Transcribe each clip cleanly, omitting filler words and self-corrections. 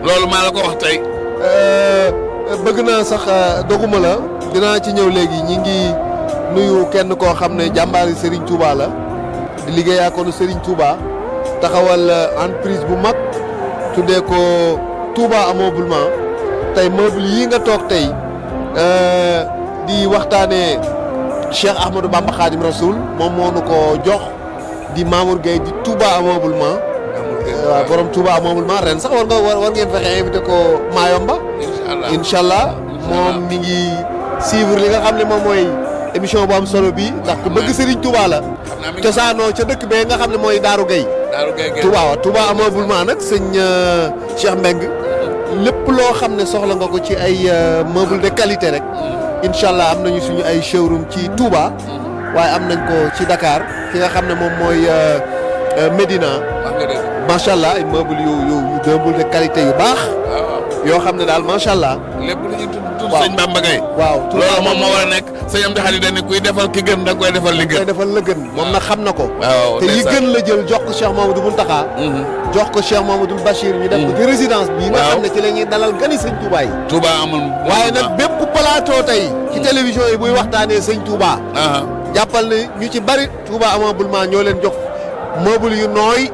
loolu maa la ko wax tey. bëgg naa sax doguma la dinaa ci ñëw léegi ñi ngi nuyu kenn koo xam ne jàmbaari Serigne Touba la di liggéeyaa ko Serigne Touba taxawal entreprise bu mag tuddee ko Touba Ameublement tey meuble yii nga toog tey di waxtaanee Cheikh Ahmadou Bamba Khadim Rasoul moom moo nu ko jox di Mamour Gueye di Touba Ameublement. waaw borom Touba Ameublement ren sax war ngeen fexe invité ko Mayomba. incha allah moom mi ngi suivre li nga xam ne moom mooy émission bu am solo bi ndax ku bëgg Serigne Touba la. cosaanoo ca dëkk bee nga xam ne mooy Daaru Gueye. Touba Ameublement nag sëñ Cheikh Mbeng lépp loo xam ne soxla nga ko ci ay meuble de qualité rek. incha allah am nañu suñu ay showroom ci Touba. waaye am nañ ko ci Dakar fi nga xam ne moom mooy Médina. macha allah ay meuble yu meuble de qualité yu baax. yoo xam ne daal macha allah. lépp lu ñuy tudd sëñ Bamba Gueye. waaw loolu moom moo war a nekk sëñ Amdi Xadi dañ ne kuy defal ki gën da koy defal li gën. koy defal la gën moom nag xam na ko. waaw te yi gën la jël jox ko Cheikh Mamadou Mountakha. jox ko Cheikh Mamadou Bachir ñu def ko ci résidence bii. nga xam ne ci la ñuy dalal gani sëñ Touba yi. Touba amul. waaye nag bépp plateau tey. ci télévision yi buy waxtaanee sëñ Touba. jàppal ne ñu ci bari Touba Ameublement ñoo leen jox meuble yu nooy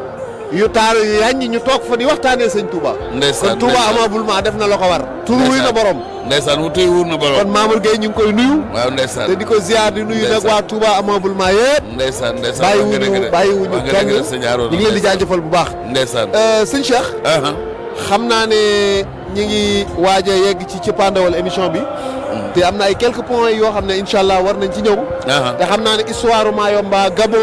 yu taaru yu yàññi ñu toog fa di waxtaanee sëñ Touba. ndeysaan kon Touba Ameublement def na la ko war. tur wuy na borom. ndeysaan wu tuy wuur na borom. kon Mamour Gueye ñu ngi koy nuyu. waaw ndeysaan te di ko ziar di nuyu nag waa Touba Ameublement yëpp. ndeysaan bàyyiwuñu kenn ñu ngi leen di jaajëfal bu baax. ndeysaan sëñ Cheikh. xam naa ne ñi ngi waaj a yegg ci cëppaandawal émission bi. te am na ay quelques points yoo xam ne incha allah war nañ ci ñëw. te xam naa ne histoire Mayomba Gabon.